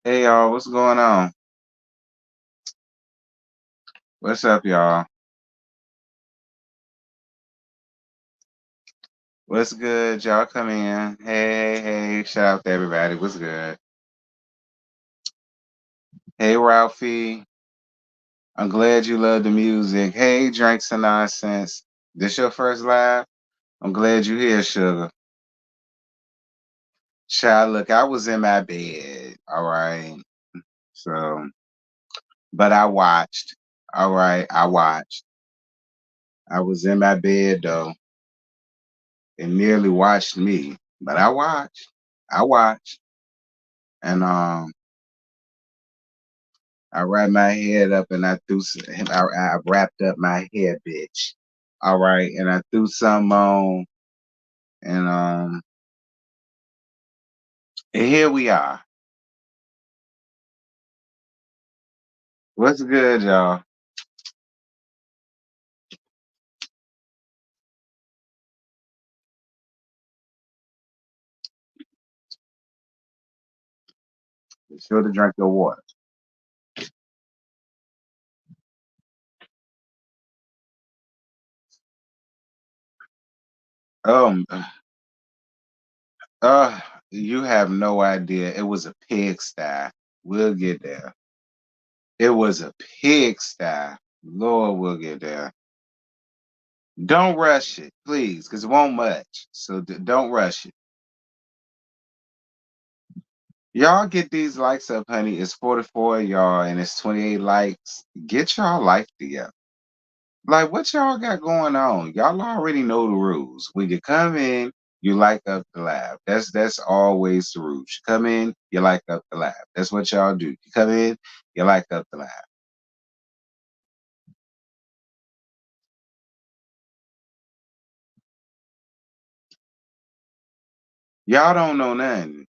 Hey y'all, what's going on? What's up, y'all? What's good? Y'all come in. Hey, shout out to everybody. What's good? Hey Ralphie, I'm glad you love the music. Hey, Drinks and Nonsense. This your first live? I'm glad you here, Sugar. Child, look, I was in my bed, all right. So, but I watched. All right, I watched. I was in my bed though. It nearly watched me, but I watched. I watched. And I wrapped my head up and I wrapped up my hair, bitch. All right, and I threw some on, and and here we are. What's good, y'all? Be sure to drink your water. Um, uh, you have no idea. It was a pigsty. We'll get there. It was a pigsty. Lord, we'll get there. Don't rush it, please, because it won't much. So don't rush it. Y'all get these likes up, honey. It's 44 y'all, and it's 28 likes. Get y'all life together. Like, what y'all got going on? Y'all already know the rules. When you come in, you like up the lab. That's always the rules. You come in, you like up the lab. That's what y'all do. You come in, you like up the lab. Y'all don't know nothing.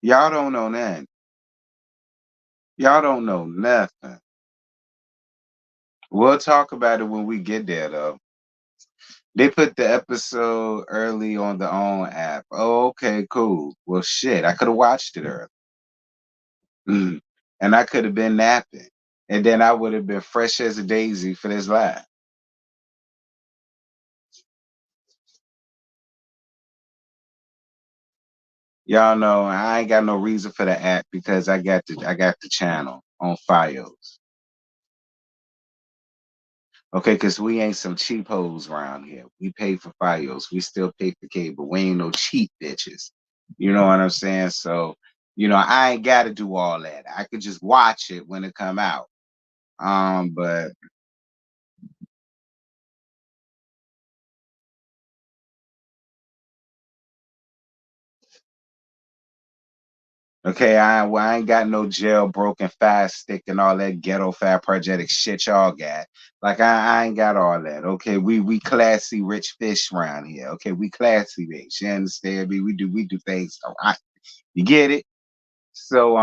Y'all don't know nothing. Y'all don't know nothing. We'll talk about it when we get there, though. They put the episode early on the OWN app. Oh, okay, cool. Well, shit, I could have watched it early. Mm. And I could have been napping. And then I would have been fresh as a daisy for this live. Y'all know I ain't got no reason for the app because I got the channel on Fios. Okay, because we ain't some cheap hoes around here. We pay for Fios. We still pay for cable. We ain't no cheap bitches. You know what I'm saying? So, I ain't gotta do all that. I could just watch it when it come out. But okay, I ain't got no jailbroken fast stick and all that ghetto fat project shit y'all got. Like I ain't got all that. Okay, we classy rich fish around here. Okay, we classy bitch. You understand me? We do things all right. You get it? So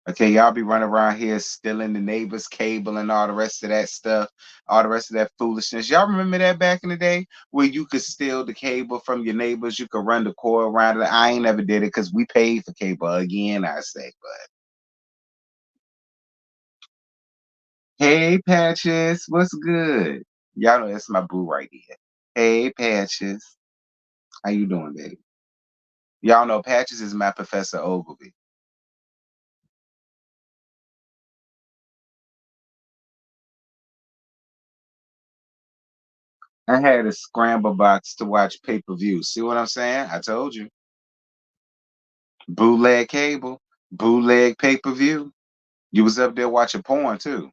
okay, y'all be running around here stealing the neighbor's cable and all the rest of that stuff, all the rest of that foolishness. Y'all remember that back in the day where you could steal the cable from your neighbors, you could run the cord around it. I ain't never did it because we paid for cable again, I say. But hey Patches, what's good? Y'all know that's my boo right here. Hey Patches. How you doing, baby? Y'all know Patches is my Professor Ogilvy. I had a scramble box to watch pay-per-view. See what I'm saying? I told you. Bootleg cable, bootleg pay-per-view. You was up there watching porn too.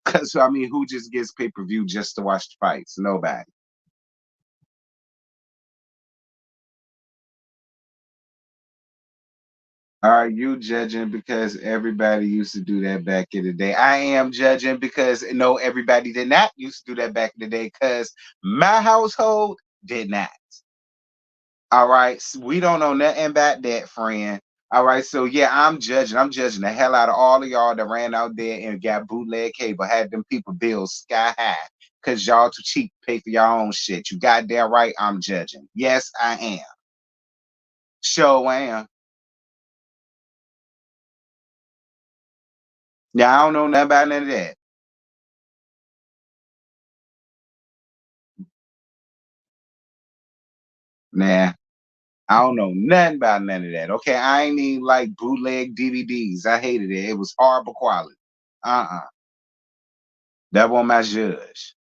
Cause I mean, who just gets pay-per-view just to watch the fights? Nobody. Are you judging because everybody used to do that back in the day? I am judging because no, everybody did not used to do that back in the day because my household did not. All right. We don't know nothing about that, friend. All right, so yeah, I'm judging. I'm judging the hell out of all of y'all that ran out there and got bootleg cable, had them people bills sky high because y'all too cheap to pay for your own shit. You goddamn right, I'm judging. Yes, I am. Sure am. Yeah, I don't know nothing about none of that. Nah, I don't know nothing about none of that. Okay, I ain't even like bootleg DVDs. I hated it. It was horrible quality. Uh-uh. That wasn't my judge.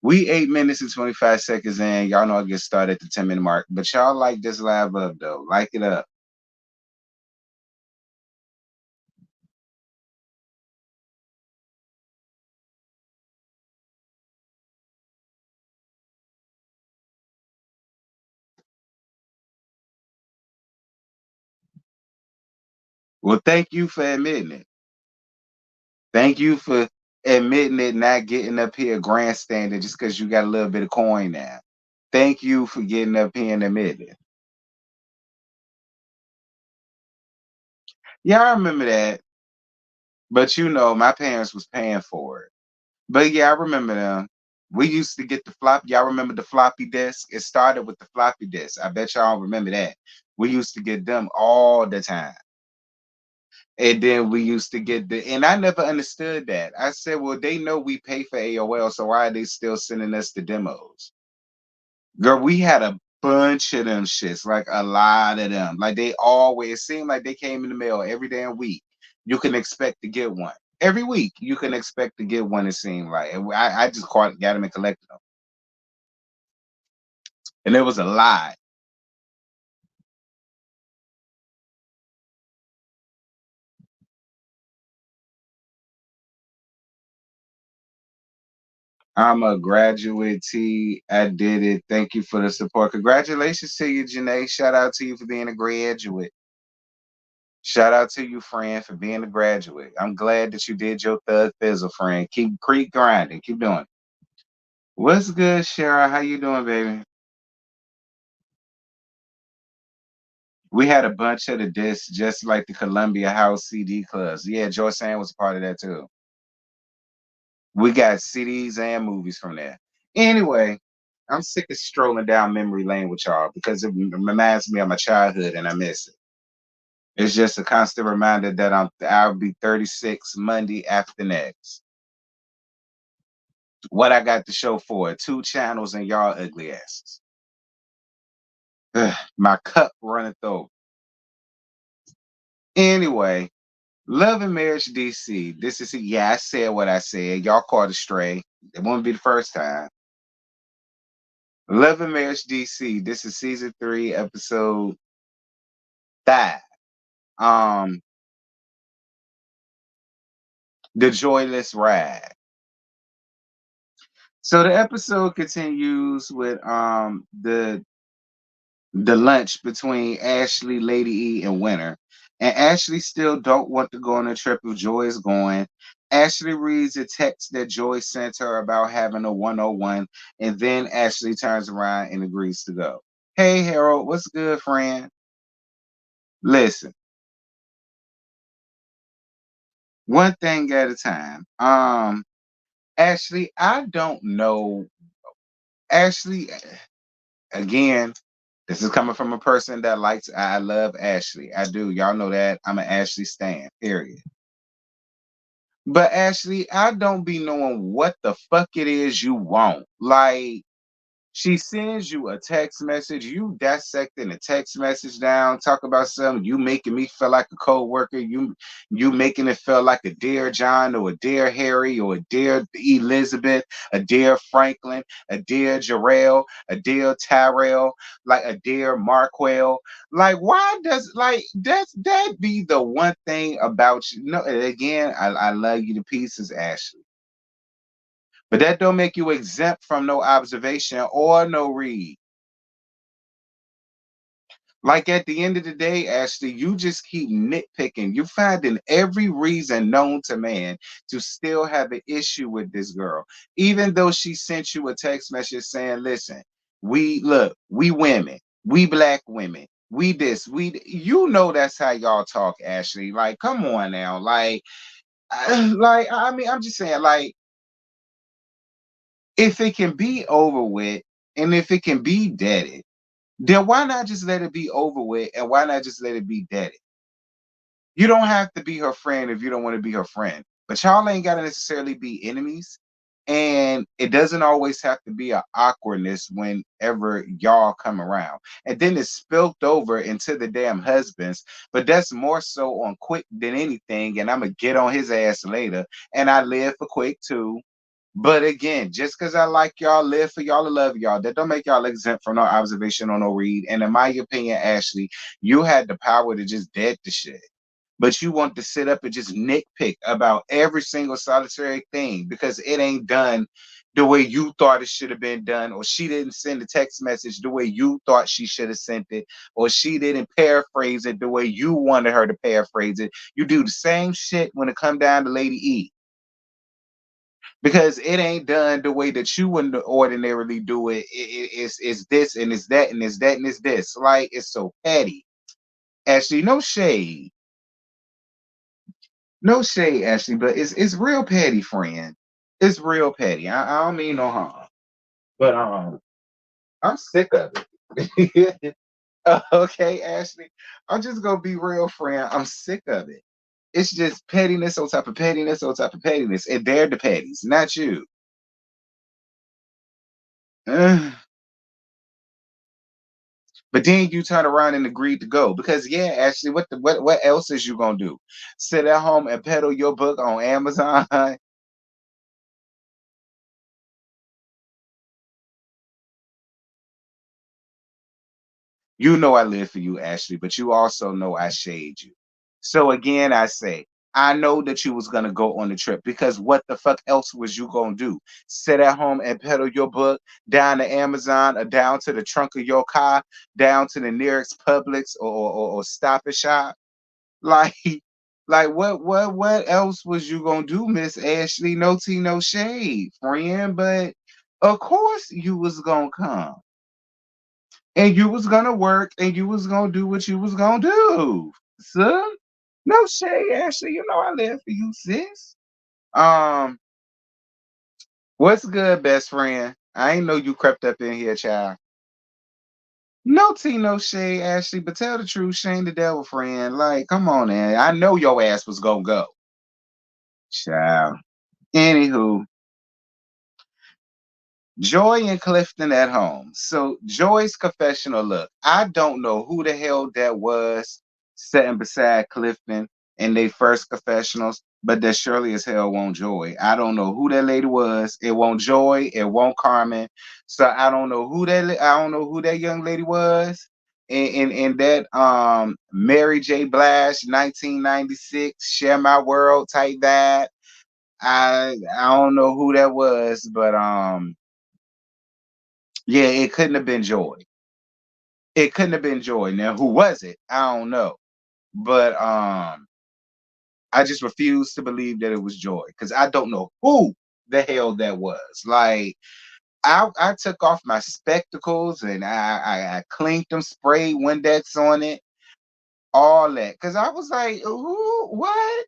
We 8 minutes and 25 seconds in. Y'all know I get started at the 10-minute mark. But y'all like this live up though. Like it up. Well, thank you for admitting it. Thank you for admitting it, not getting up here grandstanding just because you got a little bit of coin now. Thank you for getting up here and admitting it. Yeah, I remember that. But you know, my parents was paying for it. But yeah, I remember them. We used to get the flop. Y'all remember the floppy disk? It started with the floppy disk. I bet y'all remember that. We used to get them all the time. And then we used to get and I never understood that. I said, well, they know we pay for AOL, so why are they still sending us the demos? Girl, we had a bunch of them shits, like a lot of them. Like they always, it seemed like they came in the mail every damn week. You can expect to get one. Every week, you can expect to get one, it seemed like. And I just got them and collected them. And it was a lot. I'm a graduate T. I did it. Thank you for the support. Congratulations to you, Janae. Shout out to you for being a graduate. Shout out to you, friend, for being a graduate. I'm glad that you did your third fizzle, friend. Keep grinding. Keep doing it. What's good, Shara? How you doing, baby? We had a bunch of the discs, just like the Columbia House CD clubs. Yeah, Joy Sand was a part of that too. We got CDs and movies from there. Anyway, I'm sick of strolling down memory lane with y'all because it reminds me of my childhood and I miss it. It's just a constant reminder that I'll be 36 Monday after next. What I got to show for it? Two channels and y'all ugly asses. Ugh, my cup runneth over. Anyway, Love and Marriage DC. This is yeah, I said what I said. Y'all caught astray. It won't be the first time. Love and Marriage DC. This is season 3, episode 5. Um, the Joi-less ride. So the episode continues with the lunch between Ashley, Lady E, and Winter. And Ashley still don't want to go on a trip if Joy is going. Ashley reads a text that Joy sent her about having a 101, and then Ashley turns around and agrees to go. Hey Harold, what's good, friend? Listen, one thing at a time. Ashley, I don't know. Ashley, again, this is coming from a person that likes, I love Ashley. I do. Y'all know that. I'm an Ashley stan, period. But Ashley, I don't be knowing what the fuck it is you want. Like, she sends you a text message, you dissecting the text message down, talk about something, you making me feel like a co-worker, you making it feel like a dear John or a dear Harry or a dear Elizabeth, a dear Franklin, a dear Jarrell, a dear Tyrell, like a dear Markwell. Like, why does like that be the one thing about you? No, again, I love you to pieces, Ashley. But that don't make you exempt from no observation or no read. Like at the end of the day, Ashley, you just keep nitpicking. You finding every reason known to man to still have an issue with this girl, even though she sent you a text message saying, "Listen, we look, we women, we black women, we this, we." You know that's how y'all talk, Ashley. Like, come on now, like, like I mean, I'm just saying, like, if it can be over with, and if it can be deaded, then why not just let it be over with, and why not just let it be deaded? You don't have to be her friend if you don't want to be her friend. But y'all ain't gotta necessarily be enemies. And it doesn't always have to be an awkwardness whenever y'all come around. And then it's spilt over into the damn husbands. But that's more so on Quick than anything. And I'm gonna get on his ass later. And I live for Quick too. But again, just because I like y'all, live for y'all, to love y'all, that don't make y'all exempt from no observation or no read. And in my opinion, Ashley, you had the power to just dead the shit, but you want to sit up and just nitpick about every single solitary thing because it ain't done the way you thought it should have been done, or she didn't send a text message the way you thought she should have sent it, or she didn't paraphrase it the way you wanted her to paraphrase it. You do the same shit when it come down to Lady E because it ain't done the way that you would ordinarily do it. It's this and it's that and it's that and it's this. Like, it's so petty. Actually, no shade. No shade, Ashley, but it's real petty, friend. It's real petty. I don't mean no harm, but I'm sick of it. Okay, Ashley, I'm just gonna be real, friend. I'm sick of it. It's just pettiness on top of pettiness on top of pettiness, and they're the petties, not you. Ugh. But then you turn around and agreed to go because yeah, Ashley, what else is you gonna do? Sit at home and peddle your book on Amazon? You know I live for you, Ashley, but you also know I shade you. So again, I say, I know that you was gonna go on the trip because what the fuck else was you gonna do? Sit at home and peddle your book down to Amazon or down to the trunk of your car, down to the nearest Publix or Stop and Shop? Like, like what else was you gonna do, Miss Ashley? No tea, no shade, friend. But of course you was gonna come and you was gonna work and you was gonna do what you was gonna do, son. No shade, Ashley. You know I live for you, sis. Um, what's good, best friend? I ain't know you crept up in here, child. No tea, no shade, Ashley. But tell the truth, shame the devil, friend. Like, come on, man. I know your ass was gonna go, child. Anywho, Joy and Clifton at home. So Joy's confessional look. I don't know who the hell that was sitting beside Clifton in their first confessionals, but that surely as hell won't Joy. I don't know who that lady was. It won't Joy. It won't Carmen. So I don't know who I don't know who that young lady was. In that Mary J. Blige 1996 Share My World type that. I don't know who that was, but yeah, it couldn't have been Joy. It couldn't have been Joy. Now, who was it? I don't know. But I just refuse to believe that it was Joy because I don't know who the hell that was. Like, I took off my spectacles and I cleaned them, sprayed Windex on it, all that. Because I was like, who? What?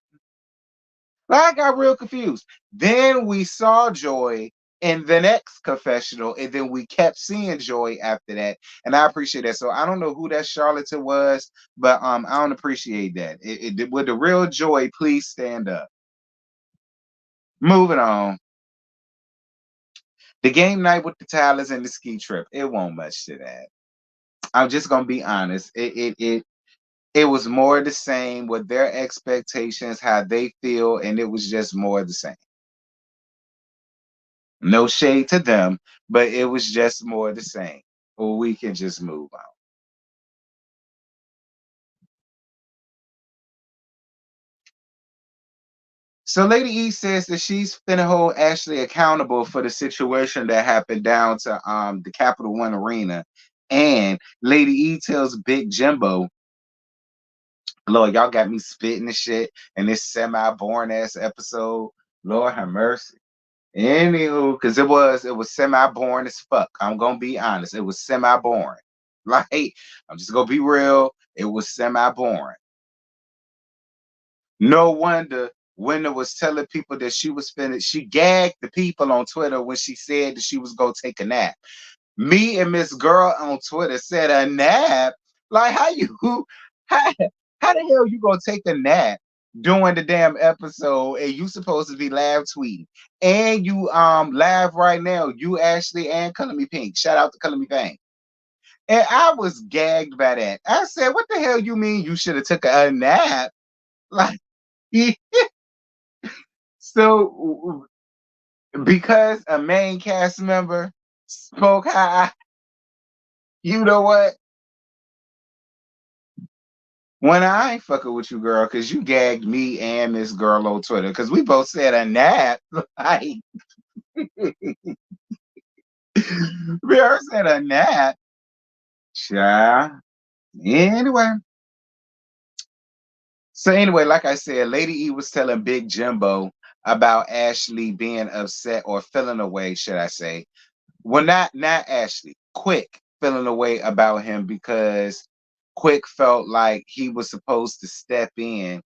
I got real confused. Then we saw Joy in the next confessional, and then we kept seeing Joy after that. And I appreciate that. So I don't know who that charlatan was, but I don't appreciate that. Would the real Joy please stand up? Moving on. The game night with the Tylers and the ski trip. It won't much to that. I'm just gonna be honest. It was more the same with their expectations, how they feel, and it was just more the same. No shade to them, but it was just more the same. Or we can just move on. So Lady E says that she's finna hold Ashley accountable for the situation that happened down to the Capital One Arena. And Lady E tells Big Jimbo, Lord, y'all got me spitting the shit in this semi-boring ass episode. Lord have mercy. Anywho, because it was semi-boring as fuck. I'm gonna be honest. It was semi-boring. Like, I'm just gonna be real. It was semi-boring. No wonder Winter was telling people that she was finished. She gagged the people on Twitter when she said that she was gonna take a nap. Me and Miss Girl on Twitter said a nap. Like how you how, how the hell you gonna take a nap during the damn episode and you supposed to be live tweeting and you live right now, you Ashley and Color Me Pink. Shout out to Color Me Pink. And I was gagged by that. I said, what the hell you mean you should have took a nap? Like so because a main cast member spoke how you know what? When I ain't fucking with you, girl, because you gagged me and Miss Girl on Twitter, because we both said a nap. Like, we ever said a nap. Child. Anyway. So anyway, like I said, Lady E was telling Big Jimbo about Ashley being upset or feeling away, should I say. Well, not Ashley. Quick feeling away about him because Quick felt like he was supposed to step in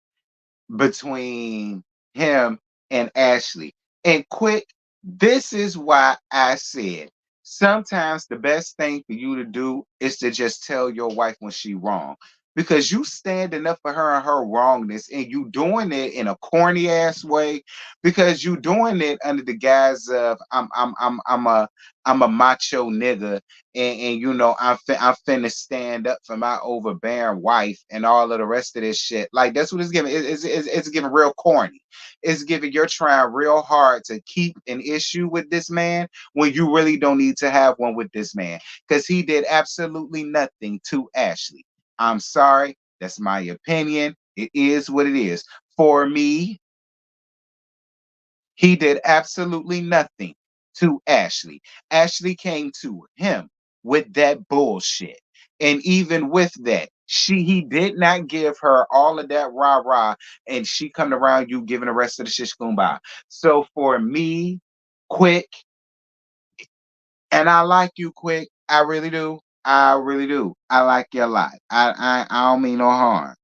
between him and Ashley. And quick, this is why I said sometimes the best thing for you to do is to just tell your wife when she wrong. Because you standing up for her and her wrongness, and you doing it in a corny ass way. Because you doing it under the guise of I'm a macho nigga, and you know I'm finna stand up for my overbearing wife and all of the rest of this shit. Like that's what it's giving. It's giving real corny. It's giving you're trying real hard to keep an issue with this man when you really don't need to have one with this man because he did absolutely nothing to Ashley. I'm sorry. That's my opinion. It is what it is. For me, he did absolutely nothing to Ashley. Ashley came to him with that bullshit. And even with that, he did not give her all of that rah-rah, and she coming around you giving the rest of the shish kumbah. So for me, quick, and I like you, quick. I really do. I really do. I like you a lot. I don't mean no harm.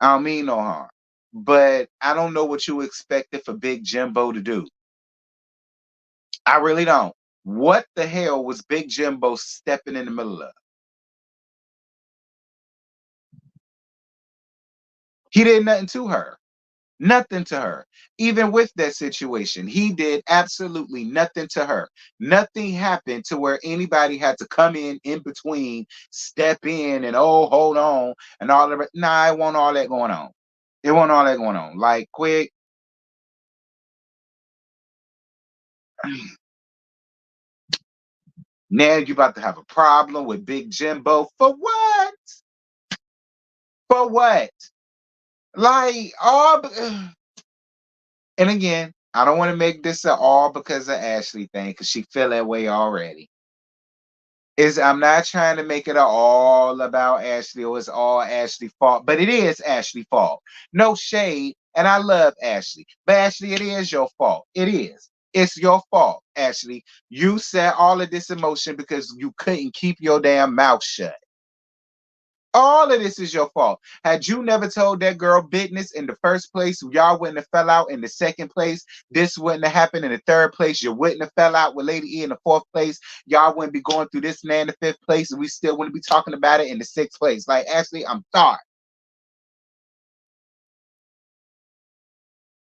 I don't mean no harm. But I don't know what you expected for Big Jimbo to do. I really don't. What the hell was Big Jimbo stepping in the middle of? He did nothing to her. Nothing to her. Even with that situation, he did absolutely nothing to her. Nothing happened to where anybody had to come in between, step in, and oh, hold on, and all of it. Nah, it wasn't all that going on. It wasn't all that going on. Like, quick. Now you about to have a problem with Big Jimbo. For what? For what? Like, all. And again, I don't want to make this at all because of Ashley thing, because she feel that way already. Is I'm not trying to make it all about Ashley or it's all Ashley fault, but it is Ashley fault. No shade, and I love Ashley, but Ashley, it is your fault. It is. It's your fault, Ashley. You said all of this emotion because you couldn't keep your damn mouth shut. All of this is your fault. Had you never told that girl business in the first place, y'all wouldn't have fell out in the second place. This wouldn't have happened in the third place. You wouldn't have fell out with Lady E in the fourth place. Y'all wouldn't be going through this man in the fifth place, and we still wouldn't be talking about it in the sixth place. Like, Ashley, I'm sorry.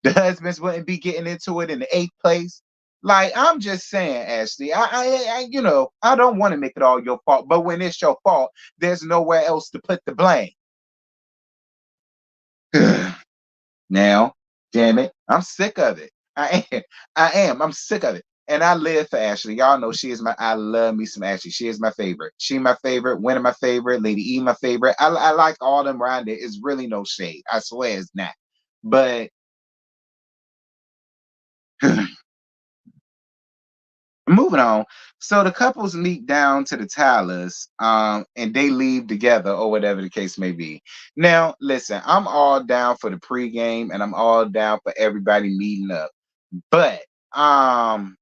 The husbands wouldn't be getting into it in the eighth place. Like, I'm just saying, Ashley, I don't want to make it all your fault, but when it's your fault, there's nowhere else to put the blame. Now, damn it, I'm sick of it. I am. I am. I'm sick of it. And I live for Ashley. Y'all know she is I love me some Ashley. She is my favorite. She my favorite. Winner my favorite. Lady E my favorite. I like all them around it. It's really no shade. I swear it's not. But Moving on. So the couples meet down to the Towers, and they leave together or whatever the case may be. Now, listen, I'm all down for the pregame and I'm all down for everybody meeting up. But um,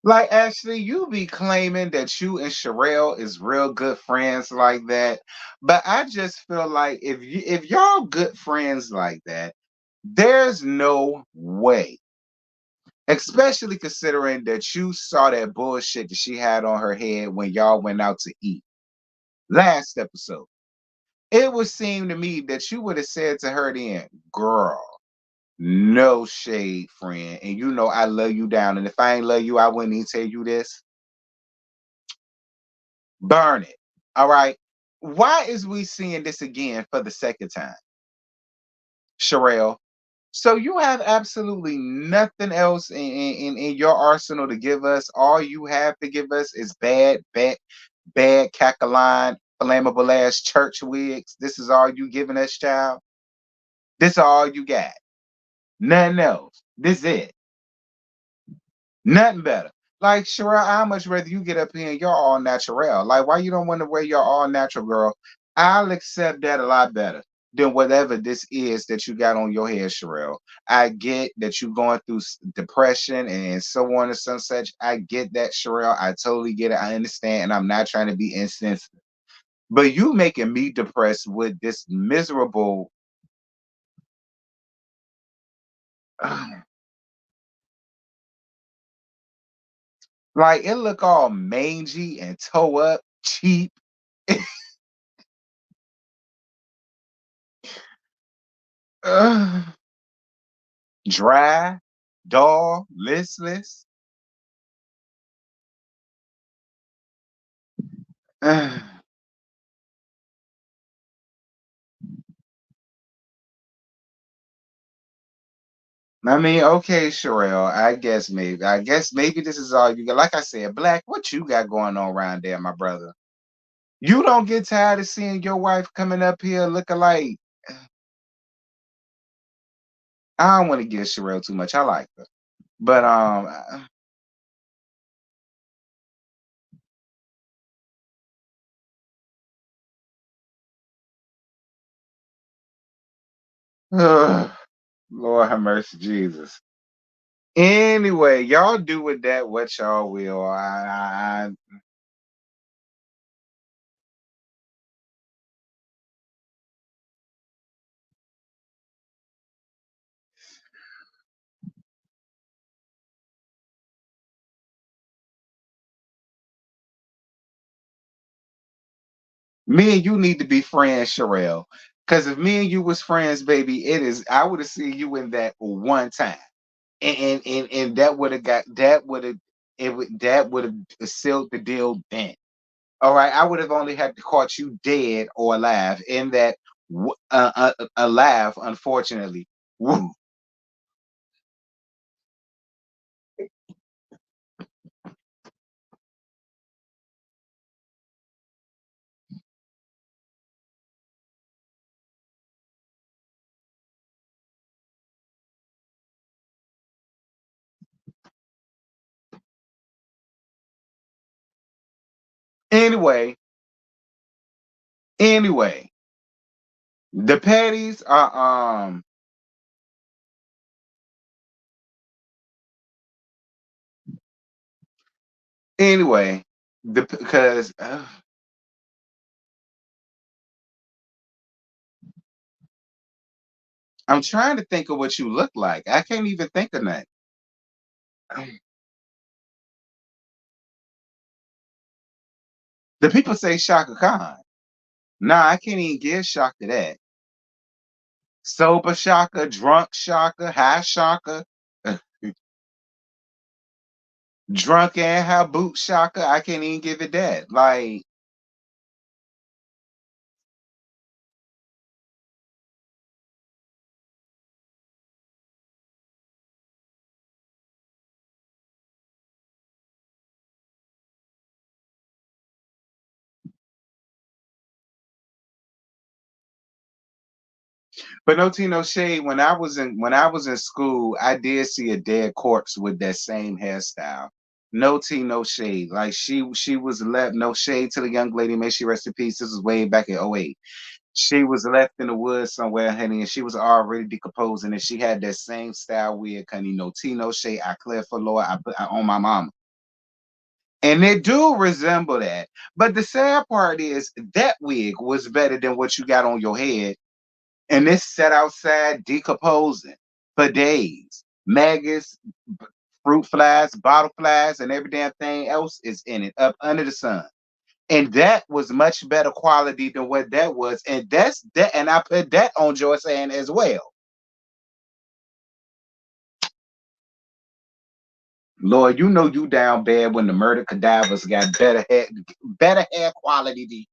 like actually, you be claiming that you and Sherelle is real good friends like that. But I just feel like if y'all good friends like that, there's no way. Especially considering that you saw that bullshit that she had on her head when y'all went out to eat last episode. It would seem to me that you would have said to her then, girl, no shade, friend. And you know I love you down. And if I ain't love you, I wouldn't even tell you this. Burn it. All right. Why is we seeing this again for the second time? Sherelle. So you have absolutely nothing else in your arsenal to give us. All you have to give us is bad cacaline, flammable ass church wigs. This is all you giving us, child. This all you got. Nothing else. This it. Nothing better. Like Sherelle, how much rather you get up here and you're all natural. Like, why you don't want to wear your all natural, girl? I'll accept that a lot better than whatever this is that you got on your head, Sherelle. I get that you're going through depression and so on and some such. I get that, Sherelle. I totally get it. I understand, and I'm not trying to be insensitive. But you making me depressed with this miserable, like it look all mangy and toe up, cheap. Dry, dull, listless. I mean, okay, Sherelle. I guess maybe this is all you got. Like I said, Black, what you got going on around there, my brother? You don't get tired of seeing your wife coming up here looking like I don't want to give Sherelle too much. I like her. But Lord have mercy, Jesus. Anyway, y'all do with that what y'all will. Me and you need to be friends, Sherelle. Because if me and you was friends, baby, it is. I would have seen you in that one time, and that would have got that would have that would have sealed the deal then. All right, I would have only had to caught you dead or alive in that alive, unfortunately. Woo. Anyway, anyway, the patties are anyway the because I'm trying to think of what you look like. I can't even think of that. The people say Shaka Khan. Nah, I can't even give Shaka that. Sober Shaka, drunk Shaka, high Shaka, drunk and high boot Shaka. I can't even give it that. Like, But no tea, no shade. When I was in school, I did see a dead corpse with that same hairstyle. No tea, no shade. Like she was left. No shade to the young lady. May she rest in peace. This was way back in '08. She was left in the woods somewhere, honey, and she was already decomposing, and she had that same style wig, honey. No tea, no shade. I clear for Lord. I on my mama. And it do resemble that. But the sad part is that wig was better than what you got on your head. And it's set outside decomposing for days. Maggots, fruit flies, bottle flies, and every damn thing else is in it up under the sun. And that was much better quality than what that was. And that's that. And I put that on Joy's hand as well. Lord, you know you down bad when the murder cadavers got better hair quality.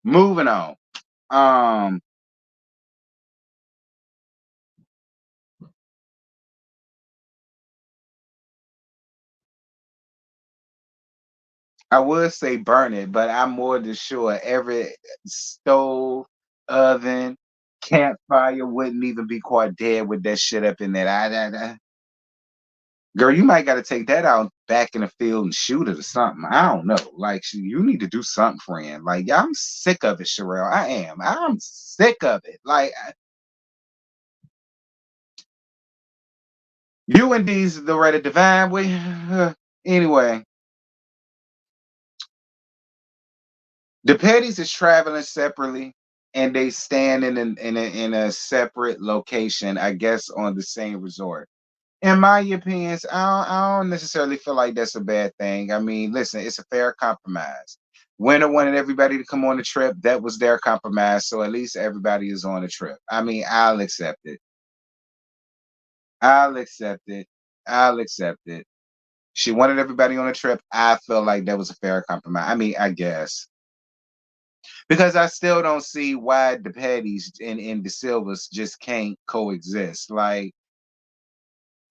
Moving on. Um, I would say burn it, but I'm more than sure every stove, oven, campfire wouldn't even be quite dead with that shit up in there. Girl, you might got to take that out back in the field and shoot it or something. I don't know. Like, you need to do something, friend. Like, I'm sick of it, Sherelle. I am. I'm sick of it. Like, you and these the Reddit divine. We anyway. The Petties is traveling separately, and they stand in a separate location, I guess, on the same resort. In my opinions, I don't necessarily feel like that's a bad thing. I mean, listen, it's a fair compromise. Winner wanted everybody to come on the trip. That was their compromise. So at least everybody is on the trip. I mean, I'll accept it. I'll accept it. I'll accept it. She wanted everybody on the trip. I feel like that was a fair compromise. I mean, I guess. Because I still don't see why the Petties and the Silvers just can't coexist. Like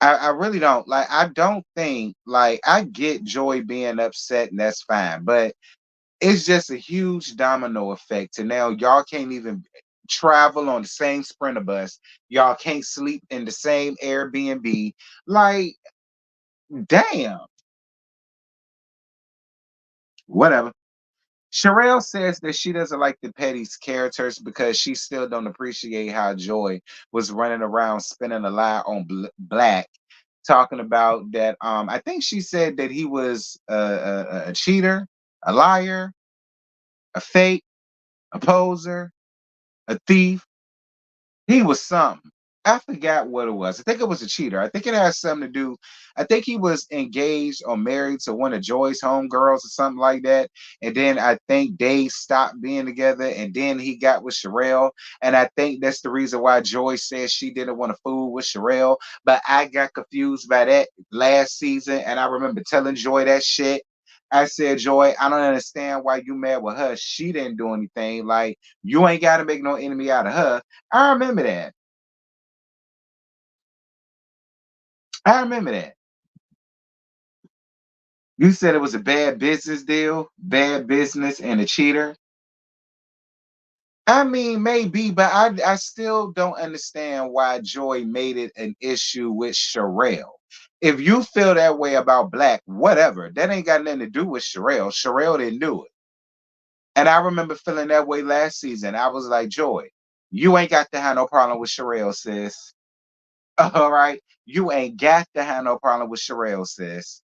I really don't. Like I don't think like I get Joy being upset and that's fine, but it's just a huge domino effect. To now y'all can't even travel on the same sprinter bus. Y'all can't sleep in the same Airbnb. Like, damn. Whatever. Sherelle says that she doesn't like the Petty's characters because she still don't appreciate how Joy was running around spinning a lie on Black, talking about that. I think she said that he was a cheater, a liar, a fake, a poser, a thief. He was something. I forgot what it was. I think it was a cheater. I think it has something to do. I think he was engaged or married to one of Joy's homegirls or something like that. And then I think they stopped being together. And then he got with Sherelle. And I think that's the reason why Joy said she didn't want to fool with Sherelle. But I got confused by that last season. And I remember telling Joy that shit. I said, Joy, I don't understand why you mad with her. She didn't do anything. Like, you ain't got to make no enemy out of her. I remember that. I remember that. You said it was a bad business deal, bad business, and a cheater. I mean, maybe, but I still don't understand why Joy made it an issue with Sherelle. If you feel that way about Black, whatever, that ain't got nothing to do with Sherelle. Sherelle didn't do it. And I remember feeling that way last season. I was like, Joy, you ain't got to have no problem with Sherelle, sis. All right. You ain't got to have no problem with Sherelle, sis.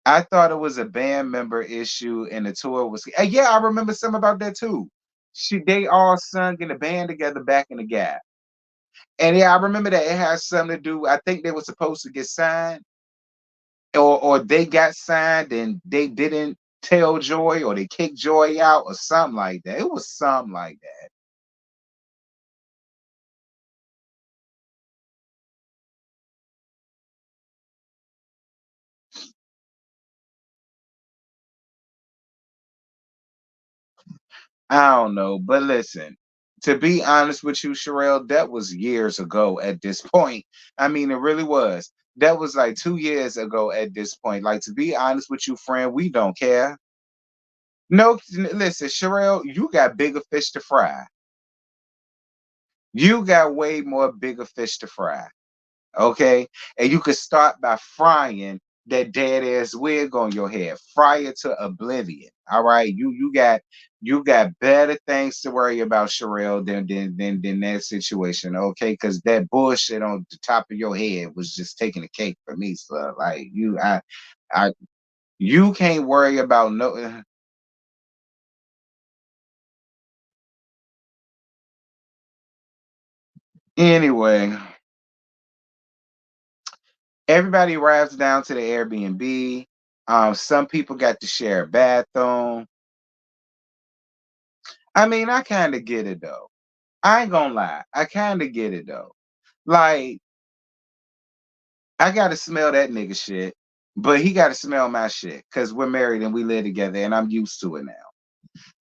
I thought it was a band member issue and the tour was yeah, I remember something about that too. They all sung in the band together back in the gap. And yeah, I remember that it has something to do. I think they were supposed to get signed, or they got signed and they didn't tell Joy, or they kicked Joy out, or something like that. It was something like that. I don't know, but listen, to be honest with you, Sherelle, that was years ago at this point. I mean, it really was. That was like 2 years ago at this point. Like, to be honest with you, friend, we don't care. No, listen, Sherelle, you got bigger fish to fry. You got way more bigger fish to fry. Okay. And you could start by frying that dead ass wig on your head. Fry it to oblivion. All right. You got better things to worry about, Sherelle, than that situation. Okay. Because that bullshit on the top of your head was just taking the cake for me. So like I you can't worry about no anyway. Everybody arrives down to the Airbnb. Some people got to share a bathroom. I mean, I kind of get it though. I ain't gonna lie. I kind of get it though. Like, I gotta smell that nigga shit, but he gotta smell my shit because we're married and we live together and I'm used to it now.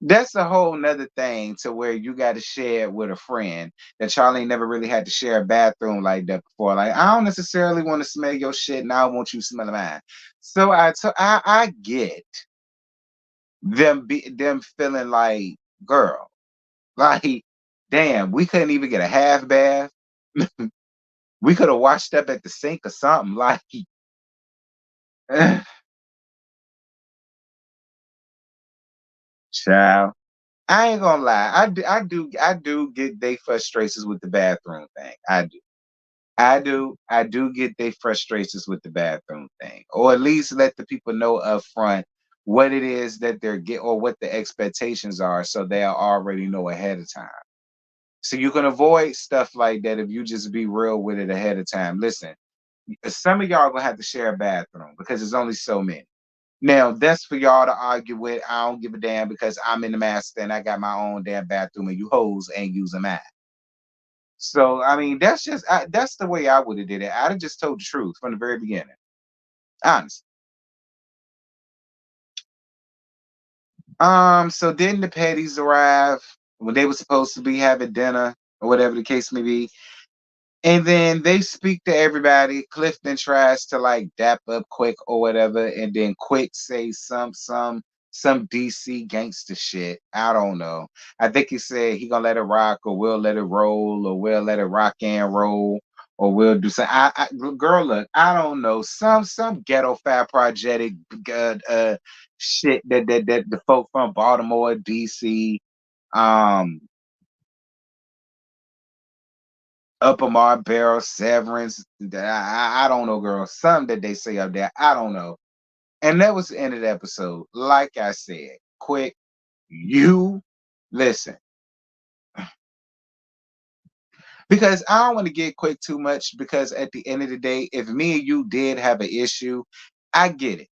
That's a whole nother thing to where you gotta share it with a friend that y'all ain't never really had to share a bathroom like that before. Like, I don't necessarily want to smell your shit and I want you smelling mine. So I get them feeling like, girl, like, damn, we couldn't even get a half bath. We could have washed up at the sink or something. Like, child, I ain't gonna lie. I do get they frustrations with the bathroom thing. I do get they frustrations with the bathroom thing, or at least let the people know up front what it is that they're get or what the expectations are, so they'll already know ahead of time. So you can avoid stuff like that if you just be real with it ahead of time. Listen, some of y'all gonna have to share a bathroom because there's only so many. Now that's for y'all to argue with. I don't give a damn because I'm in the master and I got my own damn bathroom and you hoes ain't using mine. So I mean that's the way I would have did it. I'd have just told the truth from the very beginning. Honest. So then the Petties arrive when they were supposed to be having dinner or whatever the case may be. And then they speak to everybody. Clifton tries to like dap up Quick or whatever, and then Quick says some DC gangster shit. I don't know. I think he said he gonna let it rock, or we'll let it roll, or we'll let it rock and roll, or we'll do something. Girl, look, I don't know. Some ghetto fat project shit that the folk from Baltimore, DC, um Upper Barrel, Severance. I don't know, girl. Something that they say up there. I don't know. And that was the end of the episode. Like I said, Quick, you listen. Because I don't want to get Quick too much because at the end of the day, if me and you did have an issue, I get it.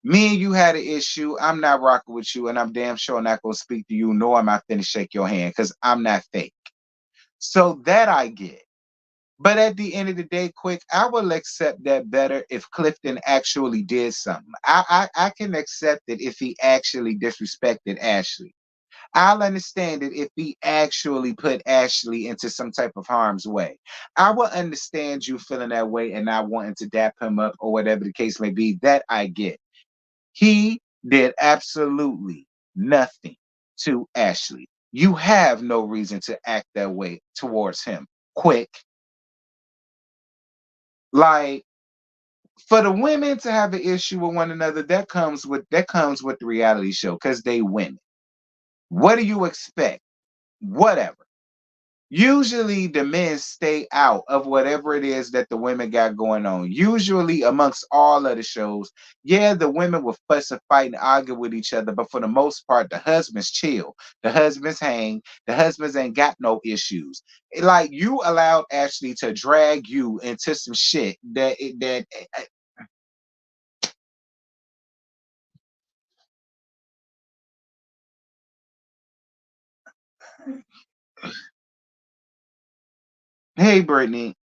Me and you had an issue. I'm not rocking with you, and I'm damn sure not gonna speak to you, nor am I finna shake your hand because I'm not fake. So that I get. But at the end of the day, Quick, I will accept that better if Clifton actually did something. I can accept it if he actually disrespected Ashley. I'll understand it if he actually put Ashley into some type of harm's way. I will understand you feeling that way and not wanting to dap him up or whatever the case may be. That I get. He did absolutely nothing to Ashley. You have no reason to act that way towards him. Quick. Like, for the women to have an issue with one another, that comes with the reality show because they women. What do you expect? Whatever. Usually the men stay out of whatever it is that the women got going on. Usually amongst all of the shows, yeah, the women will fuss and fight and argue with each other, but for the most part, the husbands chill. The husbands hang. The husbands ain't got no issues. Like, you allowed Ashley to drag you into some shit that hey Brittany,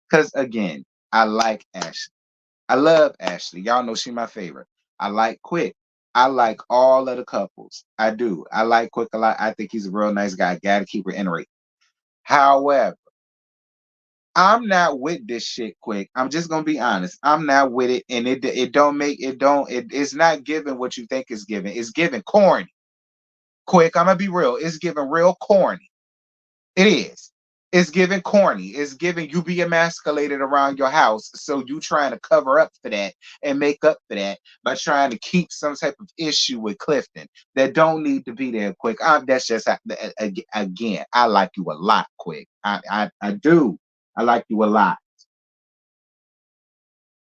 because again, I like Ashley. I love Ashley. Y'all know she my favorite. I like Quick. I like all of the couples. I do. I like Quick a lot. I think he's a real nice guy. Gotta keep reiterating. However, I'm not with this shit, Quick. I'm just gonna be honest. I'm not with it, and it don't make it don't it's not giving what you think it's giving. It's giving corny. Quick. I'm gonna be real. It's giving real corny. It is. It's giving corny. It's giving you be emasculated around your house. So you trying to cover up for that and make up for that by trying to keep some type of issue with Clifton that don't need to be there quick. That's just again, I like you a lot, quick. I do. I like you a lot.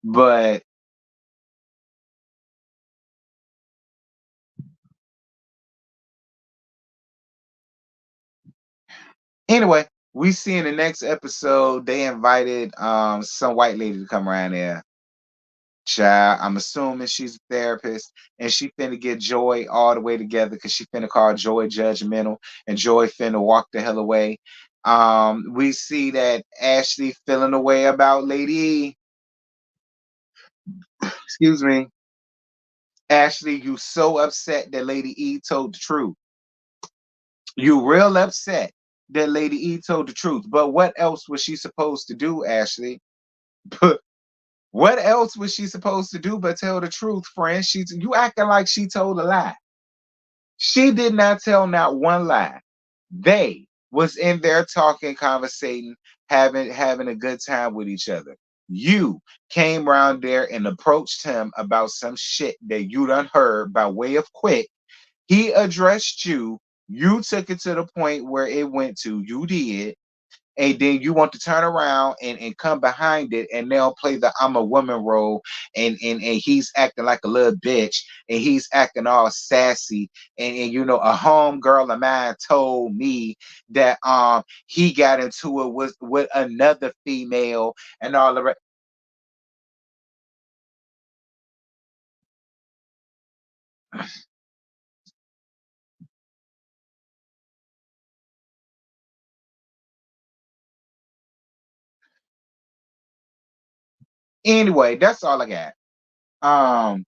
But anyway, we see in the next episode they invited some white lady to come around there. Child, I'm assuming she's a therapist and she finna get Joy all the way together because she finna call Joy judgmental and Joy finna walk the hell away. We see that Ashley feeling away about Lady E. Excuse me. Ashley, you so upset that Lady E told the truth. You real upset that Lady E told the truth. But what else was she supposed to do, Ashley? What else was she supposed to do but tell the truth, friend? You acting like she told a lie. She did not tell not one lie. They was in there talking, conversating, having a good time with each other. You came around there and approached him about some shit that you done heard by way of quick. He addressed you. You took it to the point where it went to. You did and then you want to turn around and come behind it and now play the I'm a woman role and he's acting like a little bitch and he's acting all sassy and you know a home girl of mine told me that he got into it with another female and all the rest. Anyway, that's all I got. um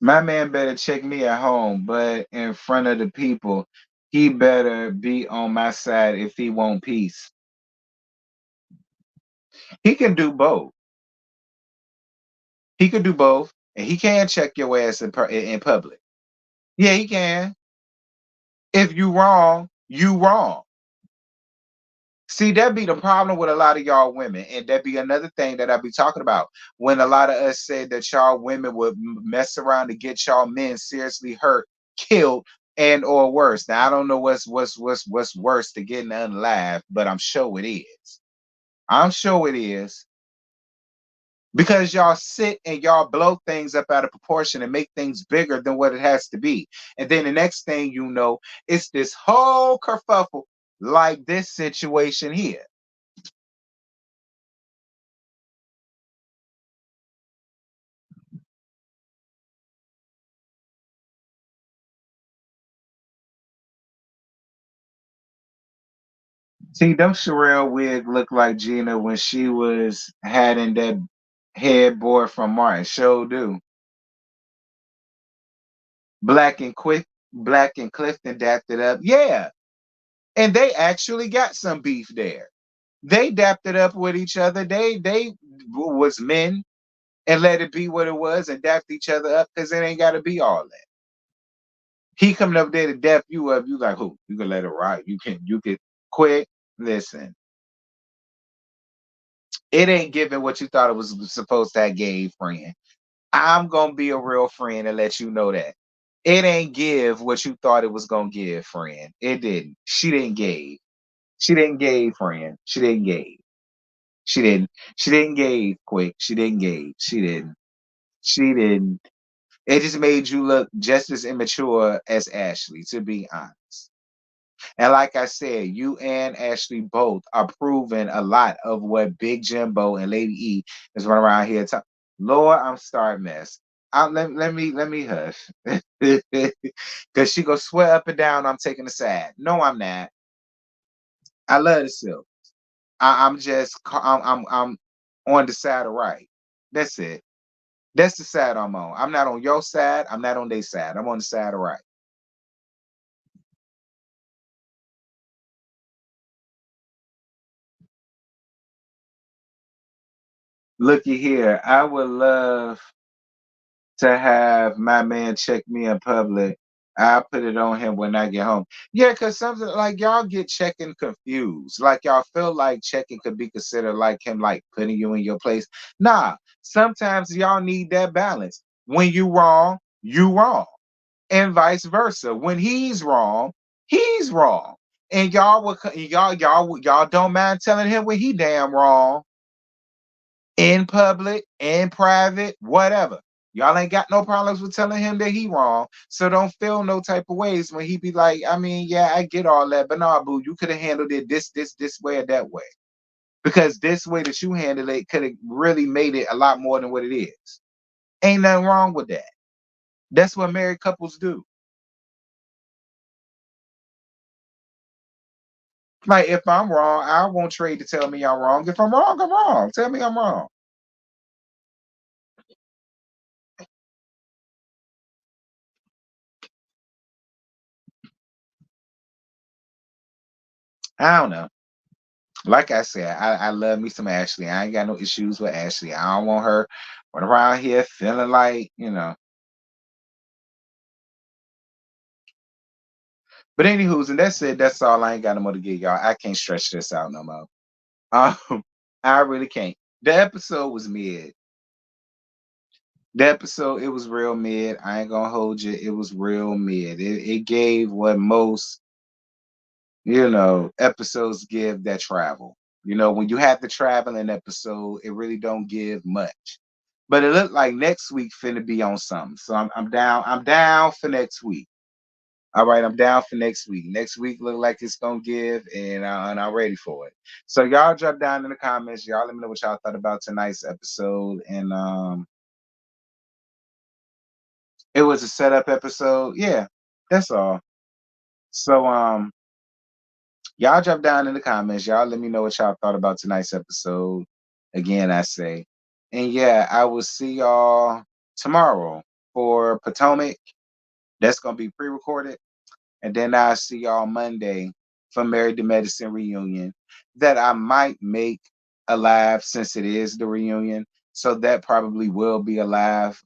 my man better check me at home, but in front of the people he better be on my side if he want peace. He can do both. He could do both, and he can check your ass in public. Yeah, he can. If you wrong, you wrong. See, that be the problem with a lot of y'all women, and that be another thing that I be talking about. When a lot of us said that y'all women would mess around to get y'all men seriously hurt, killed, and or worse. Now I don't know what's worse to getting unalive, but I'm sure it is. I'm sure it is. Because y'all sit and y'all blow things up out of proportion and make things bigger than what it has to be. And then the next thing you know, it's this whole kerfuffle like this situation here. See, them Sherelle wig looked like Gina when she was having that headboard from Martin. Show do. Black and Quick, Black and Clifton dapped it up. Yeah. And they actually got some beef there. They dapped it up with each other. They was men and let it be what it was and dapped each other up because it ain't got to be all that. He coming up there to dap you up. You like who? You can let it ride. You can quit. Listen, it ain't giving what you thought it was supposed to have gave, friend. I'm gonna be a real friend and let you know that. It ain't give what you thought it was gonna give, friend. It didn't. She didn't gave. She didn't gave, friend. She didn't gave. She didn't. She didn't gave quick. She didn't gave. She didn't. She didn't. It just made you look just as immature as Ashley, to be honest. And like I said, you and Ashley both are proving a lot of what Big Jimbo and Lady E is running around here talking. Lord, I'm starting mess. Let me hush. Cause she go swear up and down I'm taking the side. No, I'm not. I love the silk. I'm on the side of right. That's it. That's the side I'm on. I'm not on your side. I'm not on their side. I'm on the side of right. Looky here. I would love to have my man check me in public. I put it on him when I get home. Yeah, cause something like y'all get checking confused. Like y'all feel like checking could be considered like him like putting you in your place. Nah, sometimes y'all need that balance. When you wrong. And vice versa. When he's wrong. And y'all don't mind telling him when he damn wrong in public, in private, whatever. Y'all ain't got no problems with telling him that he wrong. So don't feel no type of ways when he be like, I mean, yeah, I get all that, but nah, boo, you could have handled it this way or that way. Because this way that you handled it could have really made it a lot more than what it is. Ain't nothing wrong with that. That's what married couples do. Like if I'm wrong, I won't trade to tell me I'm wrong. If I'm wrong, I'm wrong. Tell me I'm wrong. I don't know. Like I said, I love me some Ashley. I ain't got no issues with Ashley. I don't want her running around here feeling like, you know. But anywho's, and that's it. That's all. I ain't got no more to get y'all. I can't stretch this out no more. Um, I really can't. The episode was mid. The episode, it was real mid. I ain't gonna hold you. It was real mid. It gave what most, episodes give that travel. When you have the traveling episode, it really don't give much. But it looked like next week finna be on something. So I'm down. I'm down for next week. All right, I'm down for next week. Next week look like it's gonna give, and I'm ready for it. So y'all drop down in the comments. Y'all let me know what y'all thought about tonight's episode. And it was a setup episode. Yeah, that's all. So y'all drop down in the comments. Y'all let me know what y'all thought about tonight's episode. Again, I say. And yeah, I will see y'all tomorrow for Potomac. That's gonna be pre-recorded. And then I'll see y'all Monday for Married to Medicine reunion. That I might make a live since it is the reunion. So that probably will be a live.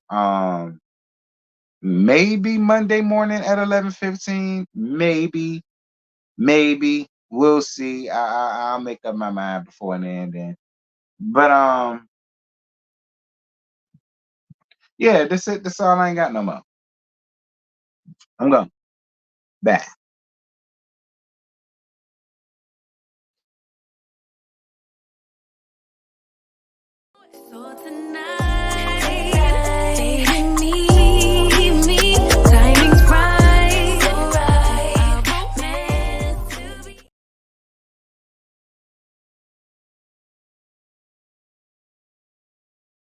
Maybe Monday morning at 11:15. Maybe we'll see. I'll make up my mind before then. But yeah, that's it. That's all. I ain't got no more. I'm going. Bye.